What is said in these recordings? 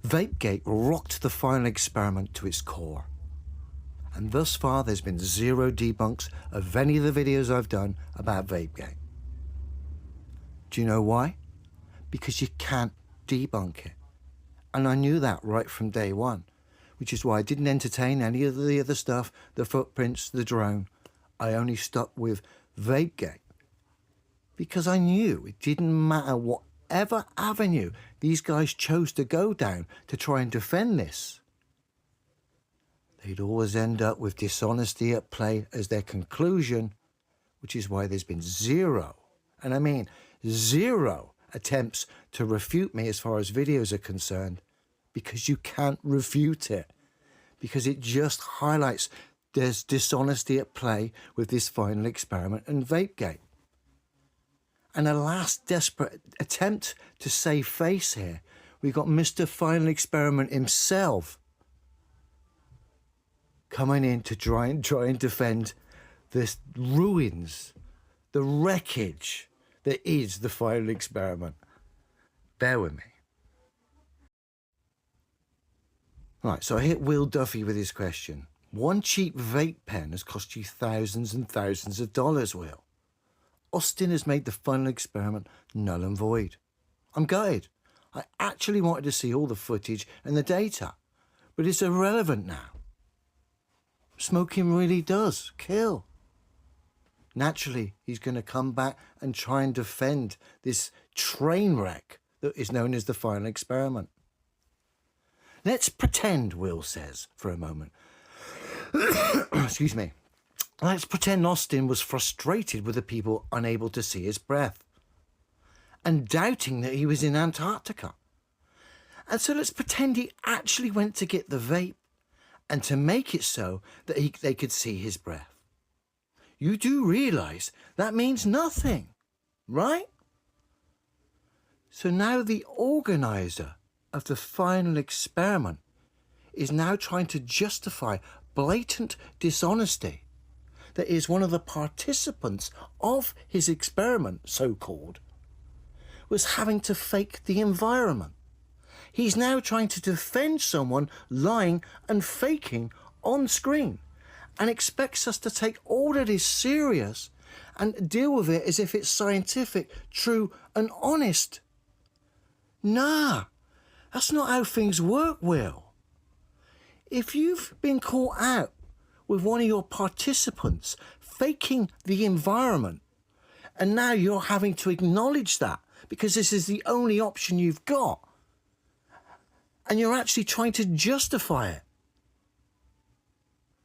Vapegate rocked the final experiment to its core. And thus far, there's been zero debunks of any of the videos I've done about Vapegate. Do you know why? Because you can't debunk it. And I knew that right from day one, which is why I didn't entertain any of the other stuff, the footprints, the drone. I only stuck with Vapegate. Because I knew it didn't matter whatever avenue these guys chose to go down to try and defend this. They'd always end up with dishonesty at play as their conclusion, which is why there's been zero, and I mean zero, attempts to refute me as far as videos are concerned, because you can't refute it, because it just highlights there's dishonesty at play with this final experiment and Vapegate. And a last desperate attempt to save face here, we've got Mr. Final Experiment himself coming in to try and defend this ruins, the wreckage that is the final experiment. Bear with me. Right, so I hit Will Duffy with his question. One cheap vape pen has cost you thousands and thousands of dollars, Will. Austin has made the final experiment null and void. I'm gutted. I actually wanted to see all the footage and the data, but it's irrelevant now. Smoking really does kill. Naturally, he's going to come back and try and defend this train wreck that is known as the final experiment. Let's pretend, Will says, for a moment. Excuse me. Let's pretend Austin was frustrated with the people unable to see his breath and doubting that he was in Antarctica. And so let's pretend he actually went to get the vape and to make it so that they could see his breath. You do realise that means nothing, right? So now the organiser of the final experiment is now trying to justify blatant dishonesty that is one of the participants of his experiment, so-called, was having to fake the environment. He's now trying to defend someone lying and faking on screen and expects us to take all that is serious and deal with it as if it's scientific, true and honest. Nah, that's not how things work, Will. If you've been caught out with one of your participants faking the environment, and now you're having to acknowledge that because this is the only option you've got, and you're actually trying to justify it.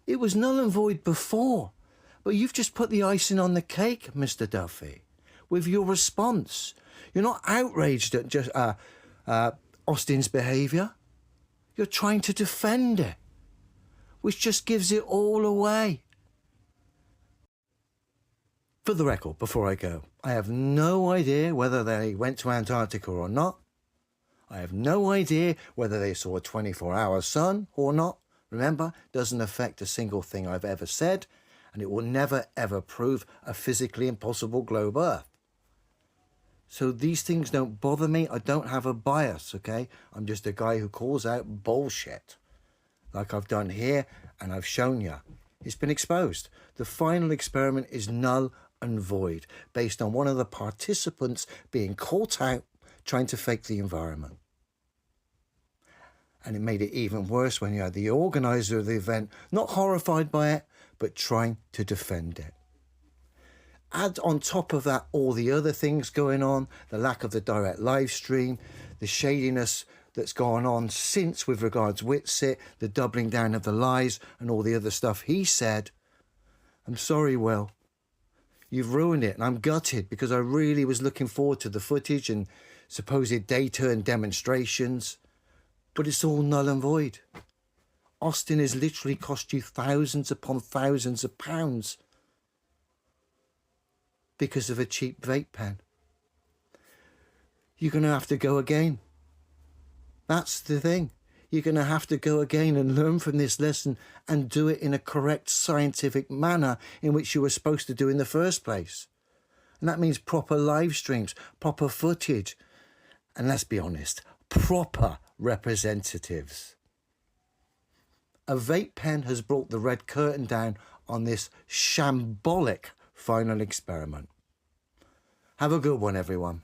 It was null and void before, but you've just put the icing on the cake, Mr. Duffy, with your response. You're not outraged at just Austin's behaviour. You're trying to defend it, which just gives it all away. For the record, before I go, I have no idea whether they went to Antarctica or not. I have no idea whether they saw a 24-hour sun or not. Remember, doesn't affect a single thing I've ever said, and it will never ever prove a physically impossible globe Earth. So these things don't bother me. I don't have a bias, okay? I'm just a guy who calls out bullshit, like I've done here, and I've shown you. It's been exposed. The final experiment is null and void, based on one of the participants being caught out trying to fake the environment. And it made it even worse when you had the organiser of the event not horrified by it, but trying to defend it. Add on top of that all the other things going on, the lack of the direct live stream, the shadiness that's gone on since with regards Whitsit, the doubling down of the lies and all the other stuff he said. I'm sorry, Will. You've ruined it, and I'm gutted because I really was looking forward to the footage and supposed data and demonstrations. But it's all null and void. Austin has literally cost you thousands upon thousands of pounds because of a cheap vape pen. You're going to have to go again. That's the thing. You're going to have to go again and learn from this lesson and do it in a correct scientific manner in which you were supposed to do in the first place. And that means proper live streams, proper footage, and let's be honest, proper representatives. A vape pen has brought the red curtain down on this shambolic final experiment. Have a good one, everyone.